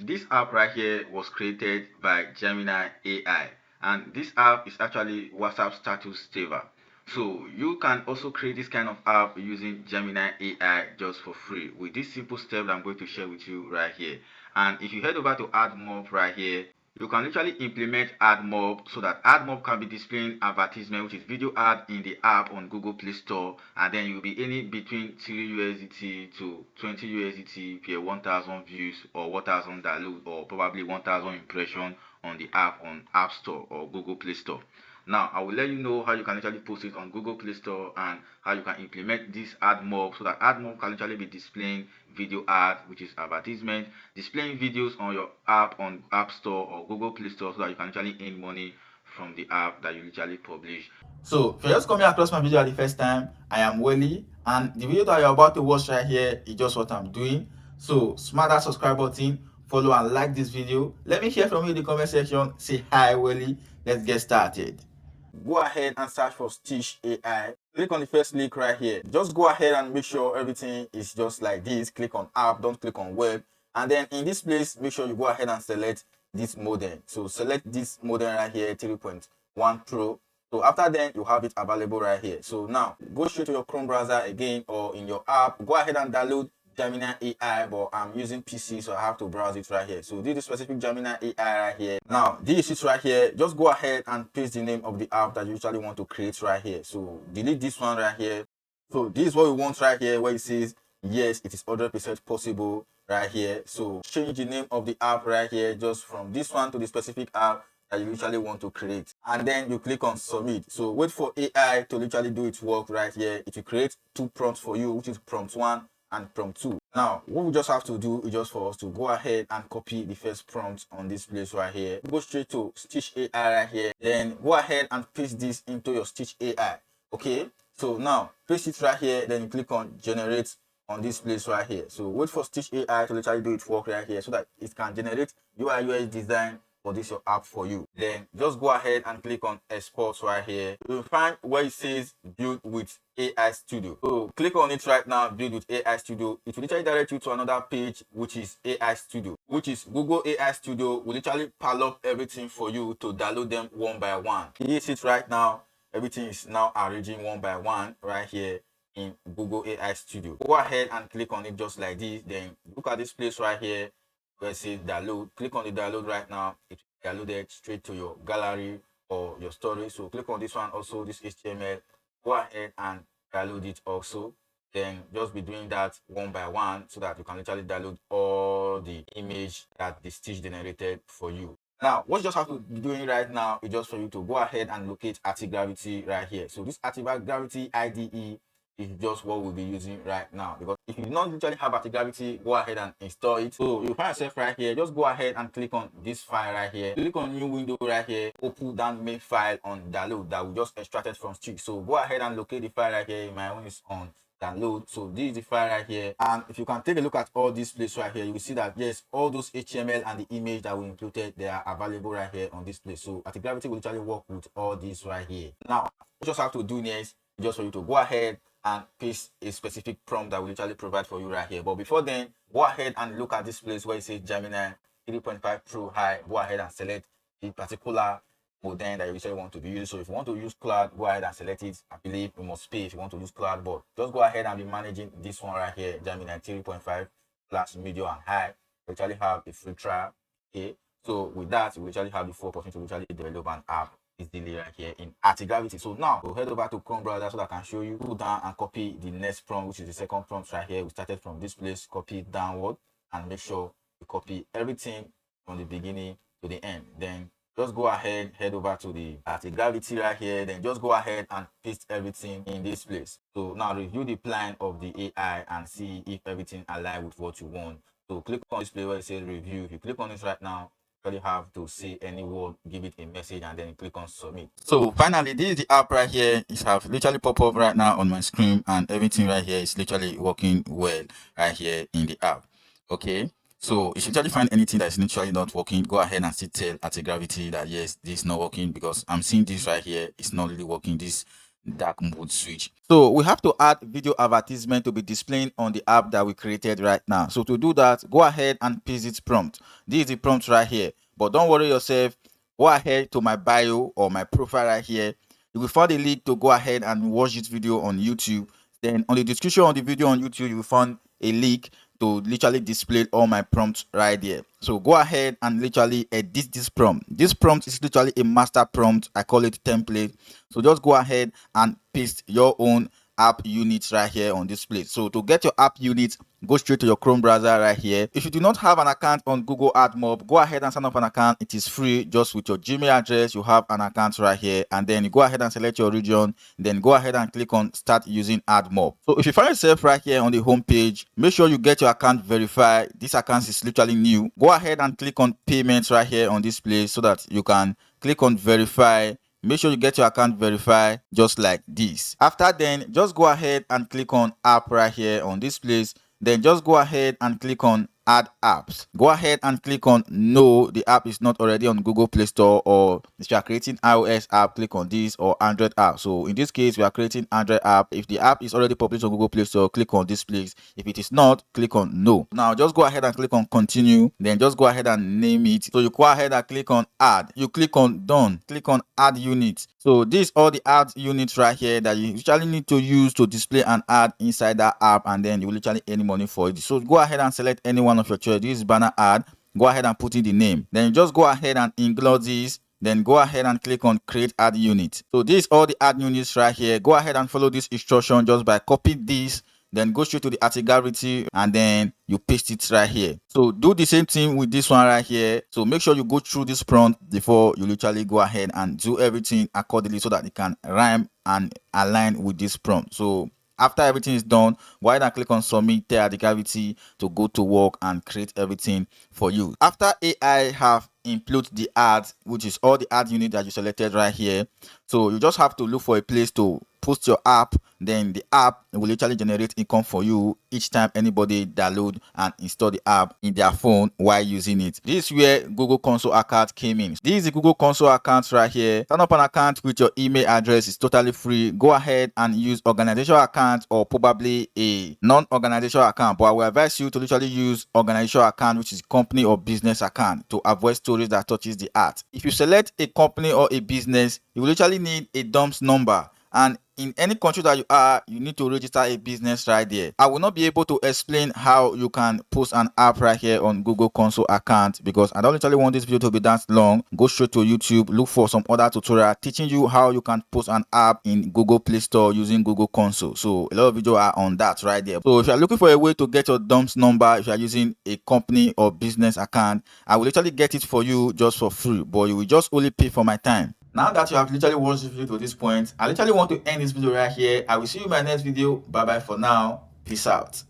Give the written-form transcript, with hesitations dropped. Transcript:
this app right here was created by Gemini AI, and this app is actually WhatsApp status saver. So you can also create this kind of app using Gemini AI just for free with this simple step that I'm going to share with you right here. And if you head over to Admob right here, you can literally implement Admob so that Admob can be displaying advertisement, which is video ad in the app on Google Play Store, and then you'll be earning between 3 USDT to 20 USDT per 1,000 views or 1,000 download or probably 1,000 impression on the app on App Store or Google Play Store. Now, I will let you know how you can literally post it on Google Play Store and how you can implement this AdMob so that AdMob can literally be displaying video ad, which is advertisement, displaying videos on your app on App Store or Google Play Store so that you can literally earn money from the app that you literally publish. So, if you're just coming across my video at the first time, I am Welly, and the video that you're about to watch right here is just what I'm doing. So, smash that subscribe button, follow and like this video. Let me hear from you in the comment section. Say hi, Welly. Let's get started. Go ahead and search for Stitch AI. Click on the first link right here. Just go ahead and make sure everything is just like this. Click on app, don't click on web. And then in this place, make sure you go ahead and select this modem. So select this modem right here, 3.1 Pro. So after then, you have it available right here. So now go straight to your Chrome browser again or in your app. Go ahead and download Gemini AI, but I'm using PC, so I have to browse it right here. So this is specific Gemini AI right here. Now this is right here. Just go ahead and paste the name of the app that you usually want to create right here. So delete this one right here. So this is what we want right here, where it says yes, it is 100% possible right here. So change the name of the app right here, just from this one to the specific app that you usually want to create, and then you click on submit. So wait for AI to literally do its work right here. It will create two prompts for you, which is prompt 1 and prompt 2. Now what we just have to do is just for us to go ahead and copy the first prompt on this place right here. Go straight to Stitch AI right here, then go ahead and paste this into your Stitch AI. Okay, so now paste it right here, then you click on generate on this place right here. So wait for Stitch AI to literally do its work right here so that it can generate UI UX design for this your app for you. Then just go ahead and click on export right here. You'll find where it says build with AI Studio. So click on it right now, build with AI Studio. It will literally direct you to another page, which is AI Studio, which is Google AI Studio will literally pile up everything for you to download them one by one. Here's it right now. Everything is now arranging one by one right here in Google AI Studio. Go ahead and click on it just like this. Then look at this place right here where it says download. Click on the download right now. It will download it straight to your gallery or your storage. So click on this one also, this HTML. Go ahead and download it also. Then just be doing that one by one so that you can literally download all the image that the Stitch generated for you. Now, what you just have to be doing right now is just for you to go ahead and locate Anti-Gravity right here. So this Anti-Gravity IDE is just what we'll be using right now, because if you don't literally have Anti-Gravity, go ahead and install it. So you find yourself right here, just go ahead and click on this file right here, click on new window right here, open that main file on download that we just extracted from Stitch. So go ahead and locate the file right here. My own is on download. So this is the file right here, and if you can take a look at all this place right here, you will see that yes, all those HTML and the image that we included, they are available right here on this place. So Anti-Gravity will literally work with all this right here. Now you just have to do next just for you to go ahead and paste a specific prompt that will literally provide for you right here. But before then, go ahead and look at this place where it says Gemini 3.5 Pro High. Go ahead and select the particular modem that you usually want to be using. So if you want to use cloud, go ahead and select it. I believe you must pay if you want to use cloud, but just go ahead and be managing this one right here, Gemini 3.5 plus medium and high. You actually have a free trial. Okay, so with that, you actually have the full opportunity to actually develop an app easily right here in Anti-Gravity. So now we'll head over to Chrome browser so that I can show you. Pull down and copy the next prompt, which is the second prompt right here. We started from this place, copy it downward, and make sure you copy everything from the beginning to the end. Then just go ahead, head over to the Anti-Gravity right here, then just go ahead and paste everything in this place. So now review the plan of the AI and see if everything aligns with what you want. So click on this place where it says review. If you click on this right now, you have to say any word, give it a message, and then click on submit. So finally, this is the app right here. It have literally pop up right now on my screen, and everything right here is literally working well right here in the app. Okay, so if you actually find anything that is literally not working, go ahead and still tell Anti-Gravity that yes, this is not working, because I'm seeing this right here, it's not really working. This dark mode switch. So we have to add video advertisement to be displaying on the app that we created right now. So to do that, go ahead and paste its prompt. This is the prompt right here, but don't worry yourself. Go ahead to my bio or my profile right here. You will find a link to go ahead and watch this video on YouTube. Then on the description of the video on YouTube, you will find a link to literally display all my prompts right there. So go ahead and literally edit this prompt. This prompt is literally a master prompt. I call it template. So just go ahead and paste your own app units right here on this place. So to get your app units, go straight to your Chrome browser right here. If you do not have an account on Google Admob, go ahead and sign up an account. It is free. Just with your Gmail address, you have an account right here, and then you go ahead and select your region. Then go ahead and click on start using Admob. So if you find yourself right here on the home page, make sure you get your account verified. This account is literally new. Go ahead and click on payments right here on this place so that you can click on verify. Make sure you get your account verified just like this. After then, just go ahead and click on app right here on this place. Then just go ahead and click on add apps. Go ahead and click on no, the app is not already on Google Play Store, or if you are creating iOS app, click on this, or Android app. So in this case, we are creating Android app. If the app is already published on Google Play Store, click on this place. If it is not, click on no. Now just go ahead and click on continue. Then just go ahead and name it. So you go ahead and click on add. You click on done. Click on add units. So these are the add units right here that you usually need to use to display an ad inside that app, and then you will literally earn money for it. So go ahead and select any one of your choice. This is banner ad. Go ahead and put in the name. Then you just go ahead and include this. Then go ahead and click on create ad unit. So these are all the ad units right here. Go ahead and follow this instruction just by copying this. Then go straight to the artigarity and then you paste it right here. So do the same thing with this one right here. So make sure you go through this prompt before you literally go ahead and do everything accordingly so that it can rhyme and align with this prompt. So after everything is done, go ahead and click on submit, tell Admob to go to work and create everything for you. After AI have input the ads, which is all the ad unit that you selected right here, so you just have to look for a place to post your app. Then the app will literally generate income for you each time anybody download and install the app in their phone while using it. This is where Google Console account came in. This is the Google Console account right here. Sign up an account with your email address. It's totally free. Go ahead and use organizational account or probably a non-organizational account, but I will advise you to literally use organizational account, which is company or business account, to avoid stories that touches the art. If you select a company or a business, you will literally need a DUNS number, and in any country that you are, you need to register a business right there. I will not be able to explain how you can post an app right here on Google Console account because I don't literally want this video to be that long. Go straight to YouTube, look for some other tutorial teaching you how you can post an app in Google Play Store using Google Console. So a lot of videos are on that right there. So if you are looking for a way to get your DUNS number, if you are using a company or business account, I will literally get it for you just for free, but you will just only pay for my time. Now that you have literally watched this video to this point, I literally want to end this video right here. I will see you in my next video. Bye bye for now. Peace out.